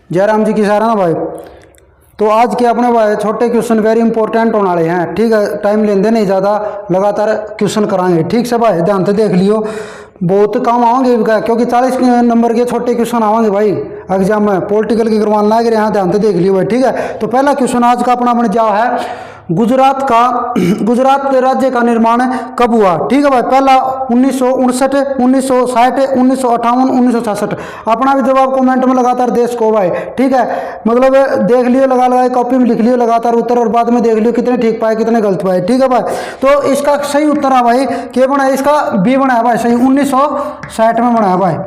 जयराम जी की सारा ना भाई। तो आज के अपने भाई छोटे क्वेश्चन वेरी इंपॉर्टेंट होने वाले हैं, ठीक है। टाइम लेंदे नहीं ज़्यादा, लगातार क्वेश्चन कराएंगे, ठीक से भाई ध्यान से देख लियो, बहुत काम आएंगे क्योंकि 40 नंबर के छोटे क्वेश्चन आएंगे भाई एग्जाम में। पॉलिटिकल की करवाने लग रहे हैं, ध्यान से देख लियो भाई, ठीक है। तो पहला क्वेश्चन आज का अपना बन जाओ है, गुजरात राज्य का निर्माण कब हुआ, ठीक है भाई। पहला 1959, 1960, 1958, 1966। अपना भी जवाब कमेंट में लगातार देश को भाई, ठीक है। मतलब देख लियो, लगा कॉपी में लिख लियो लगातार उत्तर, और बाद में देख लियो कितने ठीक पाए कितने गलत पाए, ठीक है भाई। तो इसका सही उत्तर है भाई क्या बना है, इसका बी बना है भाई सही, 1960 में बना है भाई।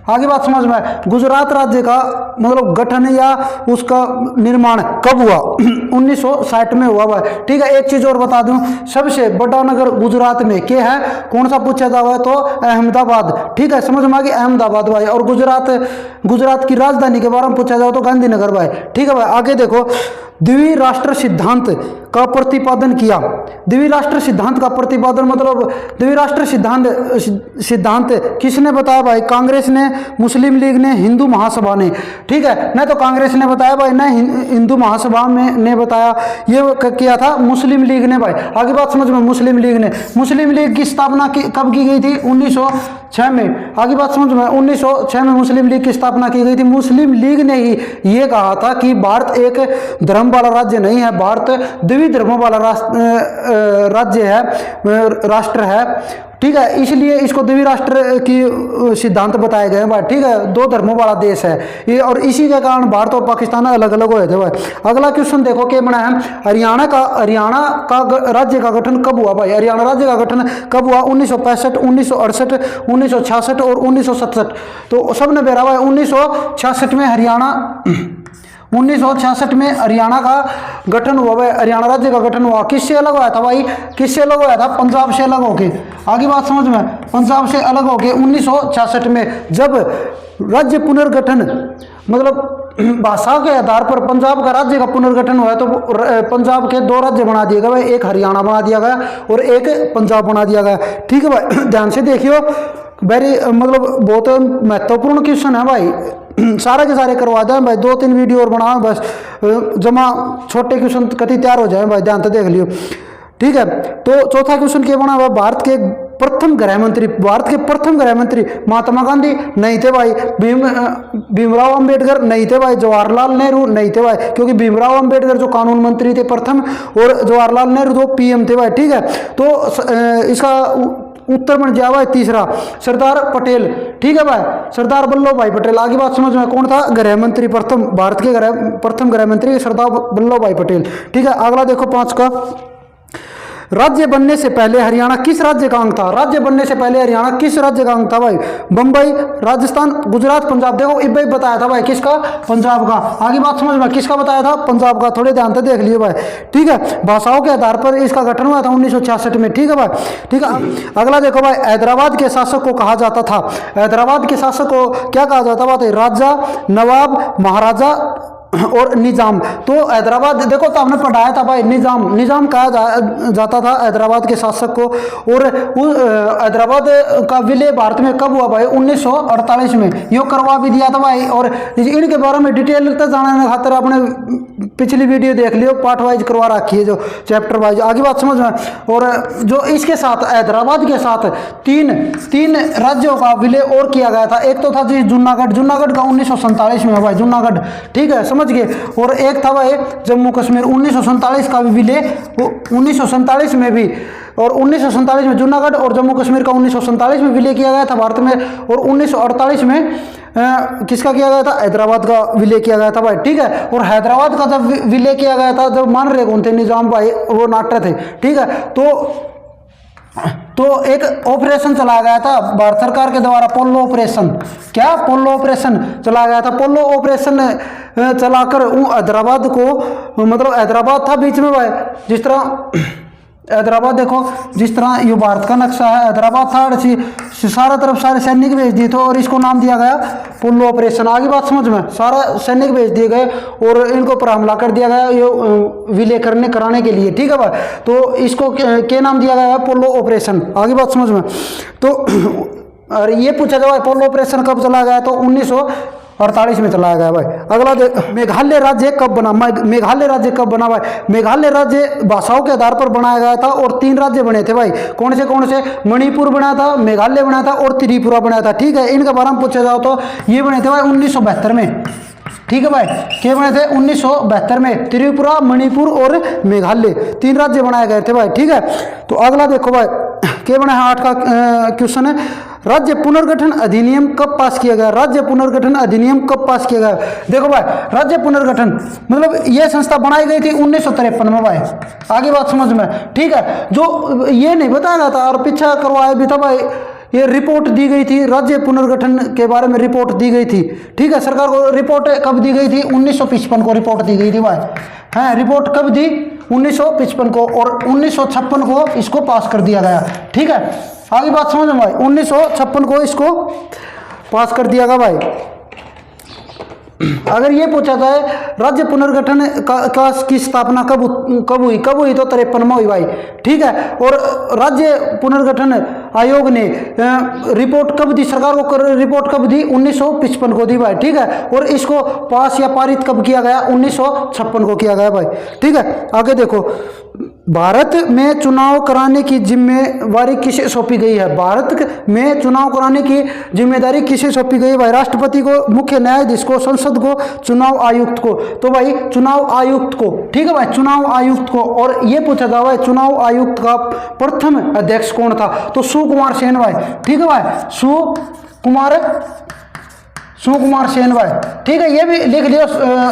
आगे बात समझ में, गुजरात राज्य का मतलब गठन या उसका निर्माण कब हुआ, 1960 में हुआ भाई, ठीक है। एक चीज और बता दूं, सबसे बड़ा नगर गुजरात में क्या है, कौन सा पूछा जाता है तो अहमदाबाद, ठीक है। समझ में आ गई, अहमदाबाद भाई। और गुजरात की राजधानी के बारे में पूछा जाए तो गांधीनगर भाई, ठीक है भाई। आगे देखो, द्विराष्ट्र सिद्धांत का प्रतिपादन किया। द्विराष्ट्र सिद्धांत का प्रतिपादन मतलब द्विराष्ट्र सिद्धांत किसने बताया भाई, कांग्रेस ने, मुस्लिम लीग ने, हिंदू महासभा ने, ठीक है। न तो कांग्रेस ने बताया भाई, न हिंदू महासभा में ने बताया, ये किया था मुस्लिम लीग ने भाई। आगे बात समझ में, मुस्लिम लीग की स्थापना कब की गई थी, 1906 में। आगे बात समझ में, 1906 में मुस्लिम लीग की स्थापना की गई थी। मुस्लिम लीग ने ही ये कहा था कि भारत एक धर्म वाला राज्य नहीं है, भारत द्विधर्मों वाला राज्य है, राष्ट्र है, ठीक है। इसलिए इसको द्विराष्ट्र की सिद्धांत बताए गए हैं भाई, ठीक है। दो धर्मों वाला देश है ये, और इसी के कारण भारत और पाकिस्तान अलग अलग हुए थे भाई। अगला क्वेश्चन देखो क्या बना है, हरियाणा का राज्य का गठन कब हुआ भाई, हरियाणा राज्य का गठन कब हुआ, 1965, 1968, 1966 और 1967। तो सबने बेरा भाई 1966 में हरियाणा 1966 में हरियाणा का गठन हुआ भाई, हरियाणा राज्य का गठन हुआ। किससे अलग हुआ था भाई, किससे अलग हुआ था, पंजाब से अलग होके। आगे बात समझ में, पंजाब से अलग होके 1966 में जब राज्य पुनर्गठन मतलब भाषा के आधार पर पंजाब का राज्य का पुनर्गठन हुआ, तो पंजाब के दो राज्य बना दिए गए भाई, एक हरियाणा बना दिया गया और एक पंजाब बना दिया गया, ठीक है भाई। ध्यान से देखियो, वेरी मतलब बहुत महत्वपूर्ण क्वेश्चन है भाई, सारे के सारे करवा दें भाई, 2-3 वीडियो और बनाओ बस, जमा छोटे क्वेश्चन कति तैयार हो जाए भाई, ध्यान से देख लियो, ठीक है। तो चौथा क्वेश्चन क्या बना हुआ, भारत के प्रथम गृह मंत्री महात्मा गांधी नहीं थे भाई, भीमराव अंबेडकर नहीं थे भाई, जवाहरलाल नेहरू नहीं थे भाई, क्योंकि भीमराव अंबेडकर जो कानून मंत्री थे प्रथम, और जवाहरलाल नेहरू जो पीएम थे भाई, ठीक है। तो इसका उत्तर बन गया भाई तीसरा, सरदार पटेल, ठीक है भाई, सरदार वल्लभ भाई पटेल। आगे बात समझ में, कौन था गृह मंत्री प्रथम, भारत के प्रथम गृह मंत्री सरदार वल्लभ भाई पटेल, ठीक है। अगला देखो 5 का, राज्य बनने से पहले हरियाणा किस राज्य का अंग था, राज्य बनने से पहले हरियाणा किस राज्य का अंग था भाई, बंबई, राजस्थान, गुजरात, पंजाब। देखो इब्बे बताया था भाई, किसका, पंजाब का। आगे बात समझ में, किसका बताया था, पंजाब का। थोड़े ध्यान से देख लियो भाई, ठीक है। भाषाओं के आधार पर इसका गठन हुआ था 1966 में, ठीक है भाई, ठीक है। अगला देखो भाई, हैदराबाद के शासक को कहा जाता था, हैदराबाद के शासक को क्या कहा जाता था, राजा, नवाब, महाराजा और निजाम। तो हैदराबाद देखो तो हमने पढ़ाया था भाई, निजाम कहा जाता था हैदराबाद के शासक को। और हैदराबाद का विलय भारत में कब हुआ भाई, 1948 में, यो करवा भी दिया था भाई। और इनके बारे में डिटेल तक जानने खातिर आपने पिछली वीडियो देख लियो, पार्ट वाइज करवा रखी है, जो चैप्टर वाइज। आगे बात समझ में, और जो इसके साथ हैदराबाद के साथ तीन राज्यों का विलय और किया गया था। एक तो था जी जूनागढ़ का 1947 में भाई, जूनागढ़, ठीक है, समझ गए। और एक था भाई जम्मू कश्मीर, 1947 का भी विलय 1947 में भी, और 1947 में जूनागढ़ और जम्मू कश्मीर का 1947 में विलय किया गया था भारत में। और 1948 में किसका किया गया था, हैदराबाद का विलय किया गया था भाई, ठीक है। और हैदराबाद का जब विलय किया गया था, जब मान रहे कौन थे, निजाम भाई, वो नाट्य थे, ठीक है। तो एक ऑपरेशन चलाया गया था भारत सरकार के द्वारा, पोलो ऑपरेशन। क्या, पोलो ऑपरेशन चलाया गया था। पोलो ऑपरेशन चलाकर हैदराबाद को, मतलब हैदराबाद था बीच में भाई, जिस तरह हैदराबाद देखो, जिस तरह ये भारत का नक्शा है, हैदराबाद था, सारा तरफ सारे सैनिक भेज दिए थे और इसको नाम दिया गया पोलो ऑपरेशन। आगे बात समझ में, सारा सैनिक भेज दिए गए और इनको पर हमला कर दिया गया ये विलय कराने के लिए, ठीक है भाई। तो इसको क्या नाम दिया गया है, पोलो ऑपरेशन। आगे बात समझ में, तो और ये पूछा जाए पोलो ऑपरेशन कब चला गया, तो 48 में चलाया गया भाई। अगला मेघालय राज्य कब बना? मेघालय राज्य कब बना भाई? मेघालय राज्य भाषाओं के आधार पर बनाया गया था और 3 राज्य बने थे भाई। कौन से? मणिपुर बना था, मेघालय बना था और त्रिपुरा बना था। ठीक है, इनके बारे में पूछा जाओ तो ये बने थे भाई 1972 में। ठीक है भाई, क्या बने थे 1972 में? त्रिपुरा, मणिपुर और मेघालय 3 राज्य बनाए गए थे भाई। ठीक है, तो अगला देखो भाई क्या बना है 8 का क्वेश्चन है, राज्य पुनर्गठन अधिनियम कब पास किया गया? राज्य पुनर्गठन अधिनियम कब पास किया गया? देखो भाई, राज्य पुनर्गठन मतलब यह संस्था बनाई गई थी 1953 में भाई। आगे बात समझ में? ठीक है, जो ये नहीं बताया गया था और पीछा करवाया भी था भाई, ये रिपोर्ट दी गई थी, राज्य पुनर्गठन के बारे में रिपोर्ट दी गई थी। ठीक है, सरकार को रिपोर्ट कब दी गई थी? 1955 को रिपोर्ट दी गई थी भाई। है, रिपोर्ट कब दी? 1955 को, और 1956 को इसको पास कर दिया गया। ठीक है, आगे बात समझ में भाई, 1956 को इसको पास कर दिया गया भाई। अगर ये पूछा जाए राज्य पुनर्गठन की स्थापना कब हुई? तो 53 में हुई भाई। ठीक है, और राज्य पुनर्गठन आयोग ने रिपोर्ट कब दी? सरकार को रिपोर्ट कब दी? 1955 को दी भाई। ठीक है, और इसको पास या पारित कब किया गया? 1956 को किया गया भाई। ठीक है, आगे देखो, भारत में चुनाव कराने की जिम्मेवारी किसे सौंपी गई है? भारत में चुनाव कराने की जिम्मेदारी किसे सौंपी गई है भाई? राष्ट्रपति को, मुख्य न्यायाधीश को, संसद को, चुनाव आयुक्त को? तो भाई चुनाव आयुक्त को। ठीक है भाई, चुनाव आयुक्त को। और ये पूछा था भाई चुनाव आयुक्त का प्रथम अध्यक्ष कौन था? तो सुकुमार सेन भाई। ठीक है भाई, सुकुमार सेन भाई। ठीक है, ये भी लिख लियो,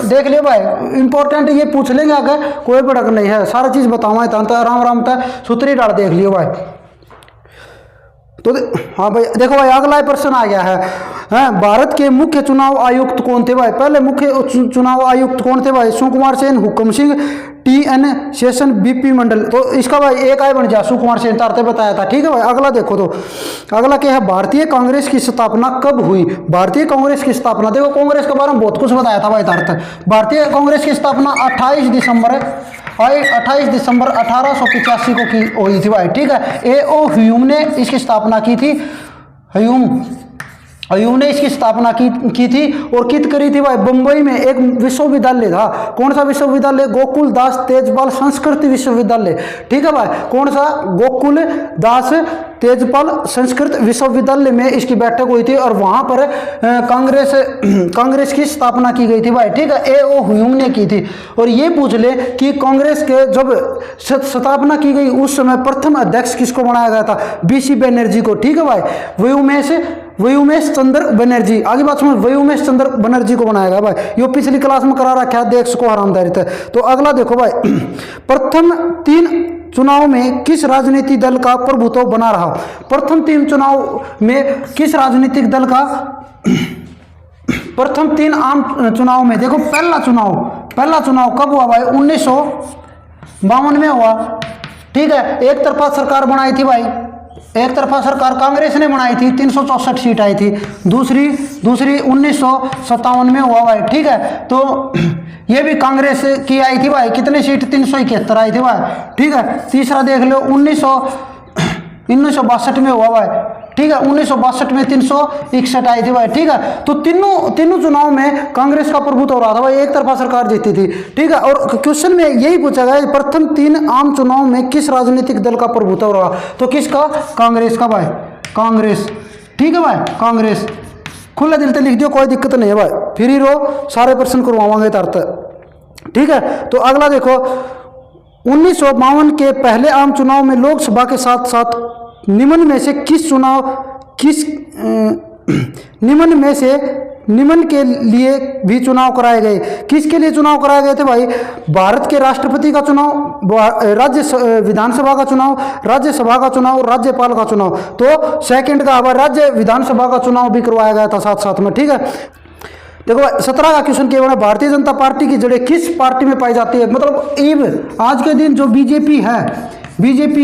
देख लियो भाई, इंपॉर्टेंट ये पूछ लेंगे अगर, कोई भड़क नहीं है, सारा चीज बताऊंगा तो आराम आराम तक सूत्री डाल देख लियो भाई। तो हाँ भाई, देखो भाई अगला प्रश्न आ गया है, भारत के मुख्य चुनाव आयुक्त कौन थे भाई? पहले मुख्य चुनाव आयुक्त कौन थे भाई? सुकुमार सेन, हुक्म सिंह, TN शेषन, BP मंडल। तो इसका भाई एक आय बन गया, सुकुमार सेन तारते बताया था। ठीक है भाई, अगला देखो, तो अगला क्या है, भारतीय कांग्रेस की स्थापना कब हुई? भारतीय कांग्रेस की स्थापना, देखो कांग्रेस के बारे में बहुत कुछ बताया था भाई तारते। भारतीय कांग्रेस की स्थापना 28 दिसंबर 1885 को की हुई थी भाई। ठीक है, A.O. ह्यूम ने इसकी स्थापना की थी। ह्यूम ने इसकी स्थापना की थी और कित करी थी भाई? बंबई में एक विश्वविद्यालय था। कौन सा विश्वविद्यालय? गोकुल दास तेजपाल संस्कृत विश्वविद्यालय। ठीक है भाई, कौन सा? गोकुल दास तेजपाल संस्कृत विश्वविद्यालय में इसकी बैठक हुई थी और वहां पर कांग्रेस की स्थापना की गई थी भाई। ठीक है, A.O. ह्यूम ने की थी। और ये पूछ ले कि कांग्रेस के जब स्थापना की गई उस समय प्रथम अध्यक्ष किसको बनाया गया था? BC बनर्जी को। ठीक है भाई, व्योमेश चंद्र बनर्जी। आगे बात समझ, व्योमेश चंद्र बनर्जी को बनाया गया भाई। ये पिछली क्लास में करा रखा है, देख सको आरामदारी था। तो अगला देखो भाई, प्रथम 3 चुनाव में किस राजनीतिक दल का प्रभुत्व बना रहा? प्रथम 3 चुनाव में किस राजनीतिक दल का प्रथम 3 आम चुनाव में, देखो पहला चुनाव कब हुआ भाई? 1952 में हुआ। ठीक है, एक तरफा सरकार बनाई थी भाई, एक तरफा सरकार कांग्रेस ने बनाई थी, 364 सीट आई थी। दूसरी 1957 में हुआ भाई। ठीक है, तो ये भी कांग्रेस की आई थी भाई, कितने सीट? 371 आई थी भाई। ठीक है, तीसरा देख लो 1962 में हुआ भाई। ठीक है, 1962 में 361 आई थी भाई। ठीक है, तो तीनों चुनाव में कांग्रेस का प्रभुत्व हो रहा था भाई, एक तरफा सरकार जीती थी। ठीक है, और क्वेश्चन में यही पूछा गया प्रथम 3 आम चुनाव में किस राजनीतिक दल का प्रभुत्व रहा? तो किसका? कांग्रेस का भाई, कांग्रेस। ठीक है भाई, कांग्रेस। खुला दिल से लिख दियो, कोई दिक्कत नहीं है भाई, फ्री रहो, सारे प्रश्न करवावांगे तरत। ठीक है, तो अगला देखो, 1952 के पहले आम चुनाव में लोकसभा के साथ साथ निम्न में से निम्न के लिए भी चुनाव कराए गए? किसके लिए चुनाव कराए गए थे भाई? भारत के राष्ट्रपति का चुनाव, राज्य विधानसभा का चुनाव, राज्यसभा का चुनाव, राज्यपाल का चुनाव। तो सेकंड का राज्य विधानसभा का चुनाव भी करवाया गया था साथ साथ में। ठीक है, देखो भाई 17 का क्वेश्चन केवल है, भारतीय जनता पार्टी की जड़ें किस पार्टी में पाई जाती है? मतलब आज के दिन जो बीजेपी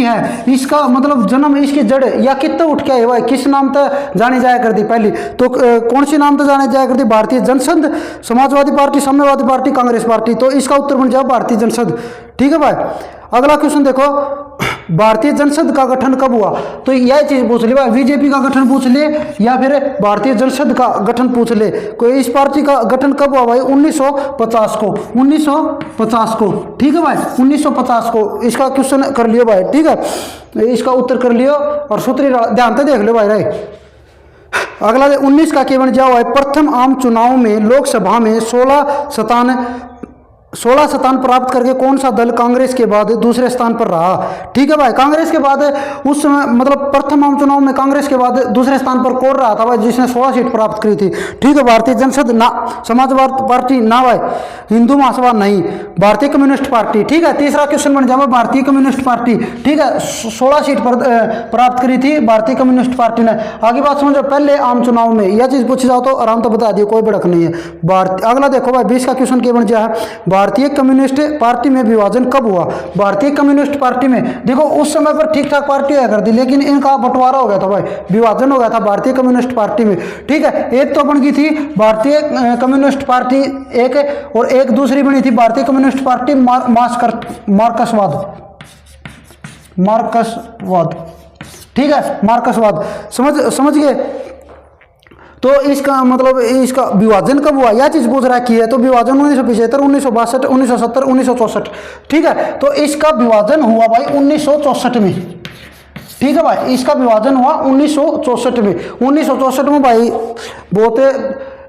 है, इसका मतलब जन्म, इसकी जड़ या कितना उठ के आए भाई, किस नाम तक जानी जाया करती? पहली तो कौन सी नाम तक जानी जाया करती? भारतीय जनसंघ, समाजवादी पार्टी, साम्यवादी पार्टी, कांग्रेस पार्टी। तो इसका उत्तर बन जाओ भारतीय जनसंघ। ठीक है भाई, अगला क्वेश्चन देखो, भारतीय जनसंघ का गठन कब हुआ? तो यह चीज पूछ ले भाई, बीजेपी का गठन पूछ ले या फिर भारतीय जनसंघ का गठन पूछ ले। कोई इस पार्टी का गठन कब हुआ भाई? 1950 को, 1950 को। ठीक है भाई, 1950 को इसका क्वेश्चन कर लियो भाई। ठीक है, इसका उत्तर कर लियो और सूत्री ध्यान से देख लो भाई। राय अगला 19 का केवल जवाब है, प्रथम आम चुनाव में लोकसभा में 16 स्थान प्राप्त करके कौन सा दल कांग्रेस के बाद दूसरे स्थान पर रहा? ठीक है भाई, कांग्रेस के बाद उस समय मतलब प्रथम आम चुनाव में कांग्रेस के बाद दूसरे स्थान पर कौन रहा था भाई, जिसने 16 सीट प्राप्त करी थी? ठीक है, भारतीय जनसंघ ना, समाजवादी पार्टी ना भाई, हिंदू महासभा नहीं, भारतीय कम्युनिस्ट पार्टी। ठीक है, तीसरा क्वेश्चन बन जाए भारतीय कम्युनिस्ट पार्टी। ठीक है, 16 सीट पर प्राप्त करी थी भारतीय कम्युनिस्ट पार्टी ने। आगे बात समझो, पहले आम चुनाव में यह चीज पूछी जाओ तो आराम तो बता दिए, कोई भड़क नहीं है। अगला देखो भाई, 20 का क्वेश्चन क्या बन जाए, भारतीय कम्युनिस्ट पार्टी में विभाजन कब हुआ? भारतीय कम्युनिस्ट पार्टी में देखो उस समय पर ठीक ठाक पार्टी हुआ करती, लेकिन इनका बंटवारा हो गया था भाई, विभाजन हो गया था भारतीय कम्युनिस्ट पार्टी में। ठीक है, एक तो बन गई थी भारतीय कम्युनिस्ट पार्टी एक, और एक दूसरी बनी थी भारतीय कम्युनिस्ट पार्टी मार्क्सवाद। ठीक है, मार्क्सवाद, समझ गए? तो इसका मतलब इसका विभाजन कब हुआ, यह चीज पूछ रखी है। तो विभाजन 1975, 1962, 1970, 1964। ठीक है, तो इसका विभाजन हुआ भाई 1964 में। ठीक है भाई, इसका विभाजन हुआ 1964 में। 1964 में भाई बहुत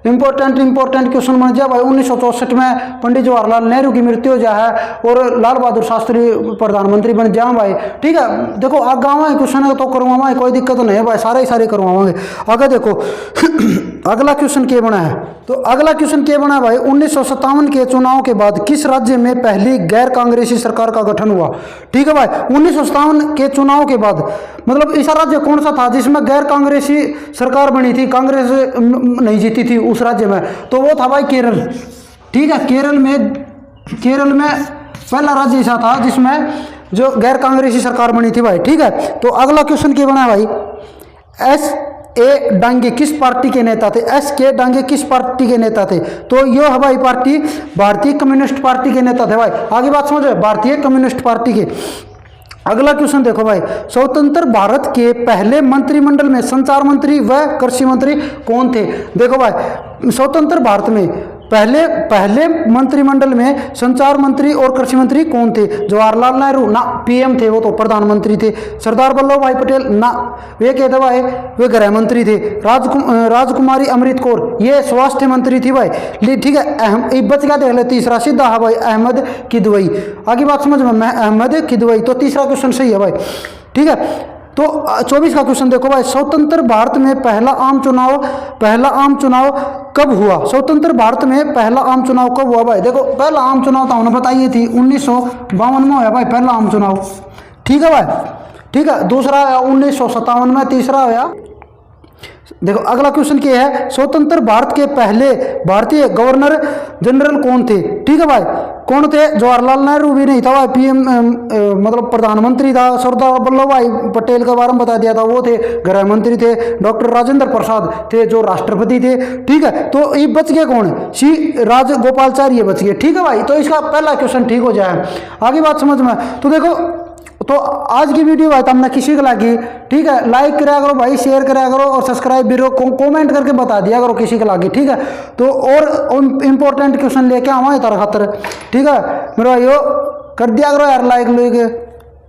इंपॉर्टेंट क्वेश्चन बन जाए भाई। 1964 में पंडित जवाहरलाल नेहरू की मृत्यु हो जाए और लाल बहादुर शास्त्री प्रधानमंत्री बन जाए भाई। ठीक है, देखो आगे क्वेश्चन तो करवावा, कोई दिक्कत नहीं है भाई, सारे करवावांगे। आगे देखो अगला क्वेश्चन क्या बना है, तो अगला क्वेश्चन क्या बना है भाई, 1957 के चुनाव के बाद किस राज्य में पहली गैर कांग्रेसी सरकार का गठन हुआ? ठीक है भाई, 1957 के चुनाव के बाद मतलब ऐसा राज्य कौन सा था जिसमें गैर कांग्रेसी सरकार बनी थी, कांग्रेस नहीं जीती थी उस राज्य में? तो वो था भाई केरल। ठीक है, केरल में पहला राज्य ऐसा था जिसमें जो गैर कांग्रेसी सरकार बनी थी भाई। ठीक है, तो अगला क्वेश्चन क्या बना है भाई, S.A. डांगे किस पार्टी के नेता थे? S.K. डांगे किस पार्टी के नेता थे? तो यह हवाई पार्टी भारतीय कम्युनिस्ट पार्टी के नेता थे भाई। आगे बात समझो, भारतीय कम्युनिस्ट पार्टी के। अगला क्वेश्चन देखो भाई, स्वतंत्र भारत के पहले मंत्रिमंडल में संचार मंत्री व कृषि मंत्री कौन थे? देखो भाई, स्वतंत्र भारत में पहले मंत्रिमंडल में संचार मंत्री और कृषि मंत्री कौन थे? जवाहरलाल नेहरू ना, पीएम थे, वो तो प्रधानमंत्री थे। सरदार वल्लभ भाई पटेल ना, वे क्या थे भाई, वे गृह मंत्री थे। राजकुमारी अमृत कौर ये स्वास्थ्य मंत्री थी भाई। ठीक है, बच गया देख ले तीसरा, सीधा है भाई अहमद किदवई। आगे बात समझ में, अहमद किदवई, तो तीसरा क्वेश्चन सही है भाई। ठीक है, तो 24 का क्वेश्चन देखो भाई, स्वतंत्र भारत में पहला आम चुनाव कब हुआ? स्वतंत्र भारत में पहला आम चुनाव कब हुआ भाई? देखो पहला आम चुनाव तो हमने बताइए थी 1952 में हुआ भाई पहला आम चुनाव। ठीक है भाई, ठीक है, दूसरा 1957 में, तीसरा हुआ। देखो अगला क्वेश्चन क्या है, स्वतंत्र भारत के पहले भारतीय गवर्नर जनरल कौन थे? ठीक है भाई, कौन थे? जवाहरलाल नेहरू भी नहीं था भाई, पीएम मतलब प्रधानमंत्री था। सरदार वल्लभ भाई पटेल के बारे में बता दिया था, वो थे गृह मंत्री थे। डॉक्टर राजेंद्र प्रसाद थे जो राष्ट्रपति थे। ठीक है, तो ये बच गए कौन? श्री राजगोपालाचार्य बच गए। ठीक है भाई, तो इसका पहला क्वेश्चन ठीक हो जाए। आगे बात समझ में, तो देखो तो आज की वीडियो भाई तुमने किसी को लगी, ठीक है, लाइक कराया करो भाई, शेयर कराया करो और सब्सक्राइब भी कमेंट करके बता दिया करो किसी को लगी। ठीक है, तो और इंपॉर्टेंट क्वेश्चन लेके आवाए तारा खातर। ठीक है मेरे भाइयों, कर दिया करो यार लाइक लेके।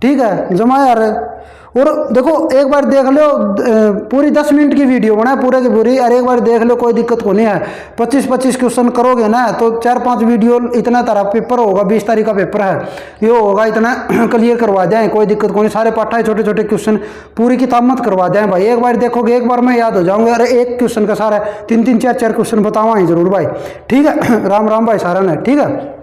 ठीक है, जमा यार। और देखो एक बार देख लो, पूरी 10 मिनट की वीडियो बनाए पूरे की पूरी, और एक बार देख लो, कोई दिक्कत को नहीं है। 25-25 क्वेश्चन करोगे ना तो 4-5 वीडियो इतना तारा पेपर होगा, 20 तारीख का पेपर है, ये होगा इतना क्लियर करवा दें, कोई दिक्कत को नहीं। सारे पाठा है, छोटे छोटे क्वेश्चन, पूरी किताब मत करवा दें भाई। एक बार देखोगे एक बार में याद हो जाऊंगा। अरे एक क्वेश्चन का सारा 3-3, 4-4 क्वेश्चन बतावा ही जरूर भाई। ठीक है, राम राम भाई सारा ने। ठीक है।